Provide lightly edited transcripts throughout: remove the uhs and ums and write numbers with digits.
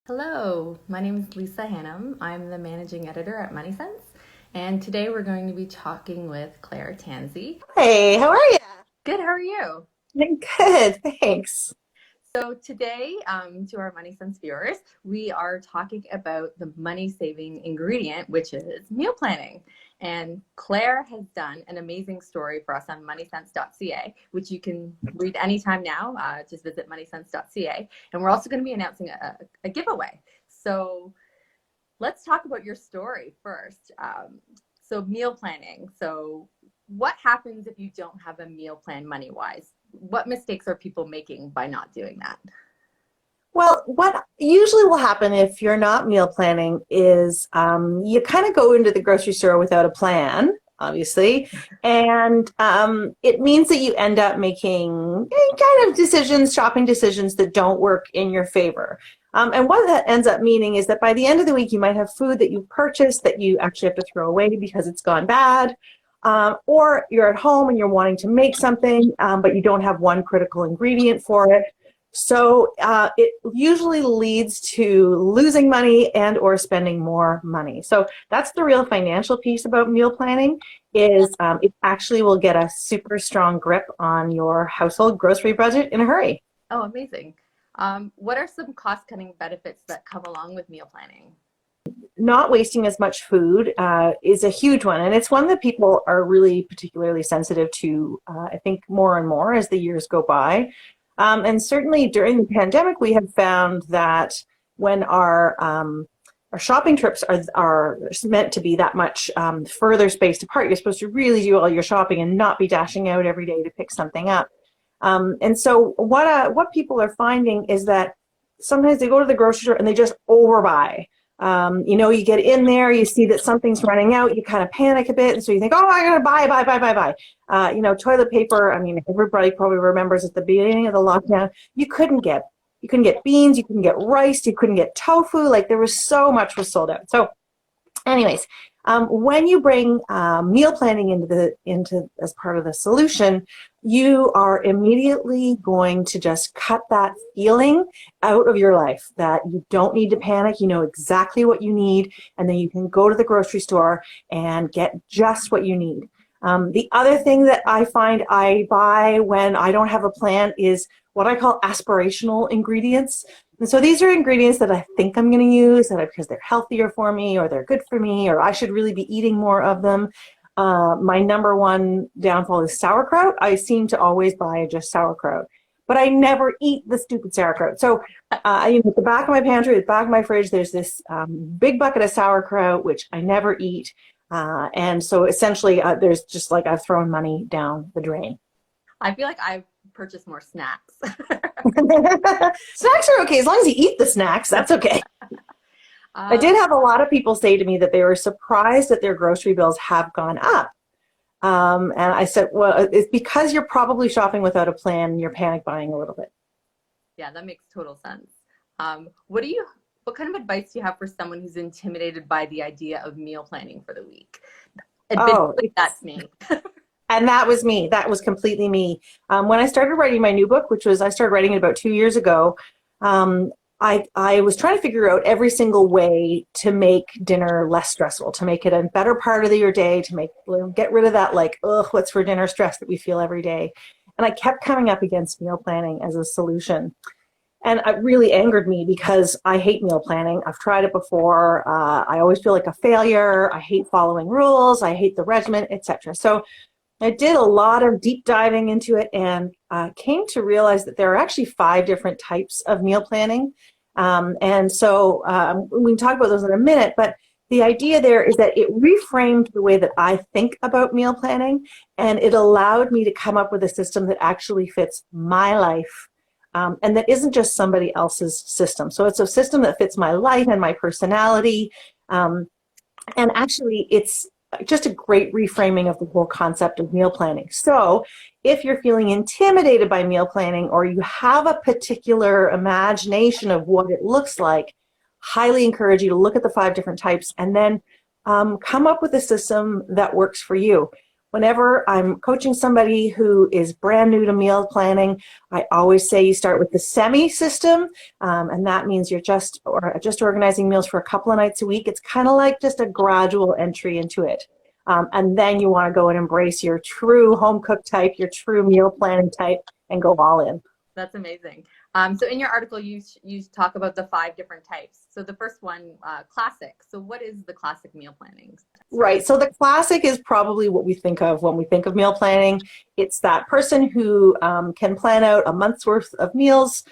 Hello, my name is Lisa Hannum. I'm the managing editor at MoneySense, and today we're going to be talking with Claire Tansey. Hey, how are you? Good, how are you? Good, thanks. So today, to our MoneySense viewers, we are talking about the money-saving ingredient, which is meal planning. And Claire has done an amazing story for us on moneysense.ca, which you can read anytime now. Just visit moneysense.ca. And we're also going to be announcing a giveaway. So let's talk about your story first. So meal planning. So what happens if you don't have a meal plan money-wise? What mistakes are people making by not doing that? Well, what usually will happen if you're not meal planning is you kind of go into the grocery store without a plan, obviously, and it means that you end up making kind of decisions, shopping decisions that don't work in your favor. And what that ends up meaning is that by the end of the week, you might have food that you purchased that you actually have to throw away because it's gone bad. Or you're at home and you're wanting to make something, but you don't have one critical ingredient for it. So it usually leads to losing money and or spending more money. So that's the real financial piece about meal planning is it actually will get a super strong grip on your household grocery budget in a hurry. Oh, amazing. What are some cost-cutting benefits that come along with meal planning? Not wasting as much food is a huge one, and it's one that people are really particularly sensitive to, I think, more and more as the years go by. And certainly during the pandemic, we have found that when our shopping trips are meant to be that much further spaced apart, you're supposed to really do all your shopping and not be dashing out every day to pick something up. And so what people are finding is that sometimes they go to the grocery store and they just overbuy. You get in there, you see that something's running out, you kind of panic a bit, and so you think, oh, I gotta buy. Toilet paper. I mean, everybody probably remembers at the beginning of the lockdown, you couldn't get beans, you couldn't get rice, you couldn't get tofu. Like there was so much was sold out. So anyways, when you bring meal planning into as part of the solution, you are immediately going to just cut that feeling out of your life that you don't need to panic. You know exactly what you need, and then you can go to the grocery store and get just what you need. The other thing that I find I buy when I don't have a plan is what I call aspirational ingredients. And so these are ingredients that I think I'm going to use because they're healthier for me or they're good for me or I should really be eating more of them. My number one downfall is sauerkraut. I seem to always buy just sauerkraut, but I never eat the stupid sauerkraut. So at the back of my pantry, at the back of my fridge, there's this big bucket of sauerkraut, which I never eat. And so essentially there's just like I've thrown money down the drain. I feel like I've purchased more snacks. Snacks are okay. As long as you eat the snacks, that's okay. I did have a lot of people say to me that they were surprised that their grocery bills have gone up. And I said, well, it's because you're probably shopping without a plan and you're panic buying a little bit. Yeah, that makes total sense. What kind of advice do you have for someone who's intimidated by the idea of meal planning for the week? Admittedly, that's me. And that was me. That was completely me. When I started writing my new book, I started writing it about 2 years ago, I was trying to figure out every single way to make dinner less stressful, to make it a better part of your day, get rid of that what's for dinner stress that we feel every day. And I kept coming up against meal planning as a solution. And it really angered me because I hate meal planning. I've tried it before. I always feel like a failure. I hate following rules. I hate the regimen, etc. So I did a lot of deep diving into it and came to realize that there are actually 5 different types of meal planning. And so we can talk about those in a minute, but the idea there is that it reframed the way that I think about meal planning, and it allowed me to come up with a system that actually fits my life and that isn't just somebody else's system. So it's a system that fits my life and my personality. And actually, it's just a great reframing of the whole concept of meal planning. So if you're feeling intimidated by meal planning or you have a particular imagination of what it looks like, highly encourage you to look at the 5 different types and then come up with a system that works for you. whenever I'm coaching somebody who is brand new to meal planning, I always say you start with the semi system, and that means you're just organizing meals for a couple of nights a week. It's kind of like just a gradual entry into it. And then you want to go and embrace your true home cook type, your true meal planning type, and go all in. That's amazing. So in your article, you talk about the 5 different types. So the first one, classic. So what is the classic meal planning? Right. So the classic is probably what we think of when we think of meal planning. It's that person who can plan out a month's worth of meals,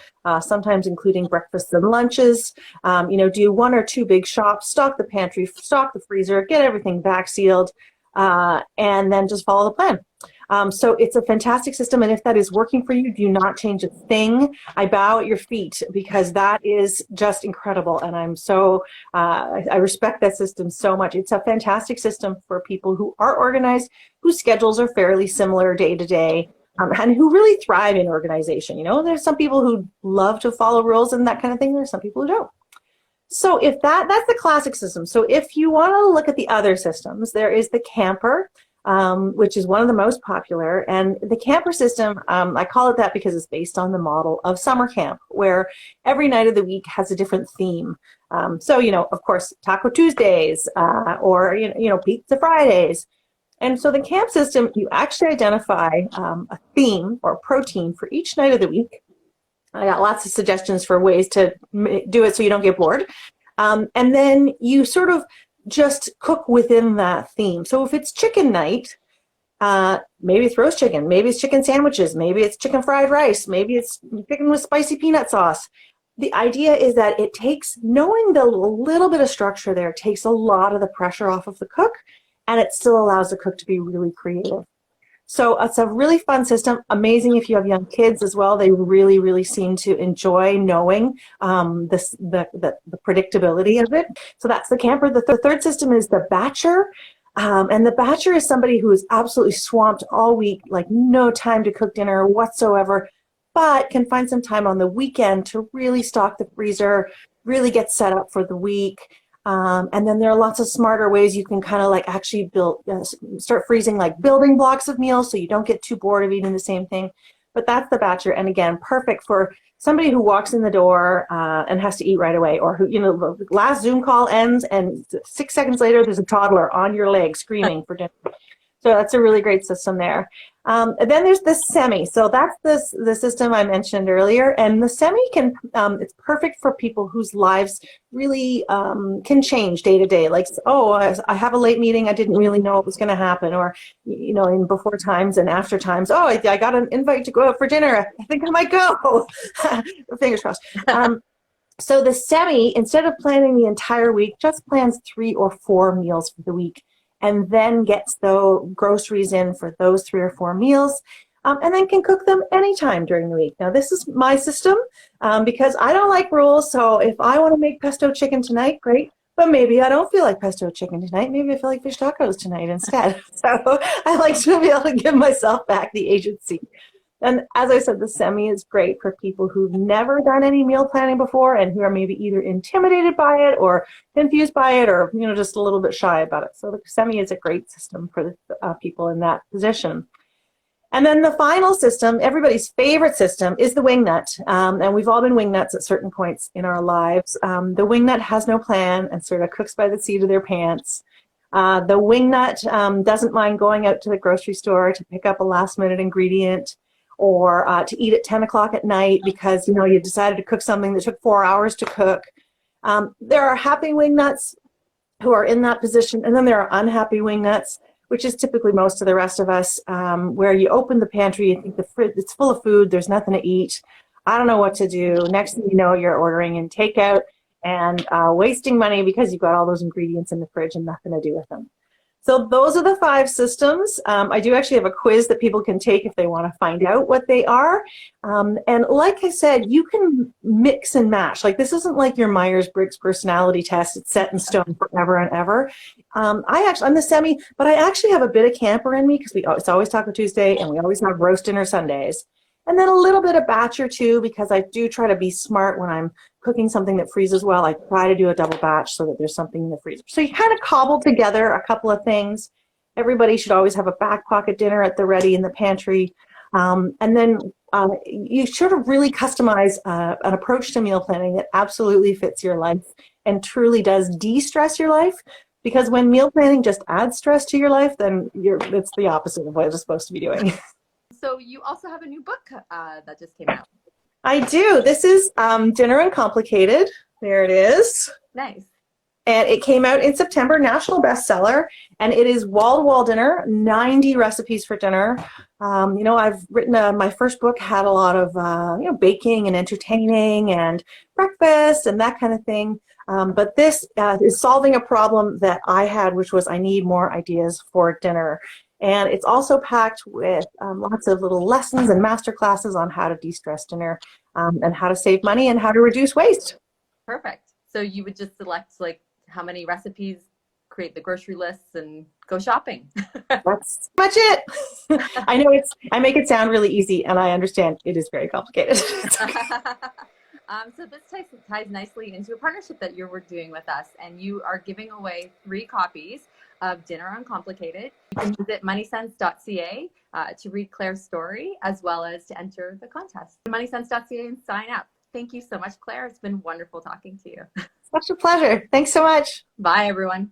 sometimes including breakfasts and lunches. Do 1 or 2 big shops, stock the pantry, stock the freezer, get everything vac sealed, and then just follow the plan. So it's a fantastic system, and if that is working for you, do not change a thing. I bow at your feet because that is just incredible, and I respect that system so much. It's a fantastic system for people who are organized, whose schedules are fairly similar day to day, and who really thrive in organization. There's some people who love to follow rules and that kind of thing. There's some people who don't. So if that's the classic system. So if you want to look at the other systems, there is the camper, which is one of the most popular. And the camper system, I call it that because it's based on the model of summer camp, where every night of the week has a different theme. Of course, Taco Tuesdays, or Pizza Fridays. And so the camp system, you actually identify a theme or protein for each night of the week. I got lots of suggestions for ways to do it so you don't get bored. And then you sort of just cook within that theme. So if it's chicken night, maybe it's roast chicken, maybe it's chicken sandwiches, maybe it's chicken fried rice, maybe it's chicken with spicy peanut sauce. The idea is that it takes, knowing the little bit of structure there takes a lot of the pressure off of the cook, and it still allows the cook to be really creative. So it's a really fun system. Amazing if you have young kids as well. They really, really seem to enjoy knowing the predictability of it. So that's the camper. The third system is the batcher. And the batcher is somebody who is absolutely swamped all week, like no time to cook dinner whatsoever, but can find some time on the weekend to really stock the freezer, really get set up for the week. And then there are lots of smarter ways you can kind of like actually start freezing like building blocks of meals so you don't get too bored of eating the same thing. But that's the batcher. And again, perfect for somebody who walks in the door and has to eat right away, or who, the last Zoom call ends and 6 seconds later, there's a toddler on your leg screaming for dinner. So that's a really great system there. And then there's the semi. So that's the system I mentioned earlier. And the semi it's perfect for people whose lives really can change day to day. Like, I have a late meeting. I didn't really know what was going to happen. Or, in before times and after times. I got an invite to go out for dinner. I think I might go. Fingers crossed. So the semi, instead of planning the entire week, just plans 3 or 4 meals for the week, and then gets the groceries in for those 3 or 4 meals, and then can cook them anytime during the week. Now, this is my system because I don't like rules. So if I want to make pesto chicken tonight, great. But maybe I don't feel like pesto chicken tonight. Maybe I feel like fish tacos tonight instead. So I like to be able to give myself back the agency. And as I said, the semi is great for people who've never done any meal planning before and who are maybe either intimidated by it or confused by it, or just a little bit shy about it. So the semi is a great system for the people in that position. And then the final system, everybody's favorite system, is the wingnut. And we've all been wingnuts at certain points in our lives. The wingnut has no plan and sort of cooks by the seat of their pants. The wingnut doesn't mind going out to the grocery store to pick up a last-minute ingredient, or to eat at 10 o'clock at night because, you decided to cook something that took 4 hours to cook. There are happy wingnuts who are in that position, and then there are unhappy wingnuts, which is typically most of the rest of us, where you open the pantry, you think the fridge, it's full of food, there's nothing to eat. I don't know what to do. Next thing you know, you're ordering in takeout and wasting money because you've got all those ingredients in the fridge and nothing to do with them. So those are the 5 systems. I do actually have a quiz that people can take if they want to find out what they are. And like I said, you can mix and match. Like, this isn't like your Myers-Briggs personality test. It's set in stone forever and ever. I'm the semi, but I actually have a bit of camper in me because it's always Taco Tuesday and we always have roast dinner Sundays. And then a little bit of batcher too, because I do try to be smart when I'm cooking something that freezes well. I try to do a double batch so that there's something in the freezer. So you kind of cobble together a couple of things. Everybody should always have a back pocket dinner at the ready in the pantry. And then you sort of really customize an approach to meal planning that absolutely fits your life and truly does de-stress your life. Because when meal planning just adds stress to your life, then it's the opposite of what it's supposed to be doing. So you also have a new book that just came out. I do. This is Dinner Uncomplicated. There it is. Nice. And it came out in September, national bestseller, and it is wall-to-wall dinner, 90 recipes for dinner. I've written my first book had a lot of baking and entertaining and breakfast and that kind of thing. But this is solving a problem that I had, which was I need more ideas for dinner. And it's also packed with lots of little lessons and master classes on how to de-stress dinner and how to save money and how to reduce waste. Perfect. So you would just select like how many recipes, create the grocery lists, and go shopping. That's much it. I know I make it sound really easy, and I understand it is very complicated. So this ties nicely into a partnership that you're doing with us, and you are giving away 3 copies of Dinner Uncomplicated. You can visit moneysense.ca to read Claire's story, as well as to enter the contest. Moneysense.ca and sign up. Thank you so much, Claire. It's been wonderful talking to you. Such a pleasure. Thanks so much. Bye, everyone.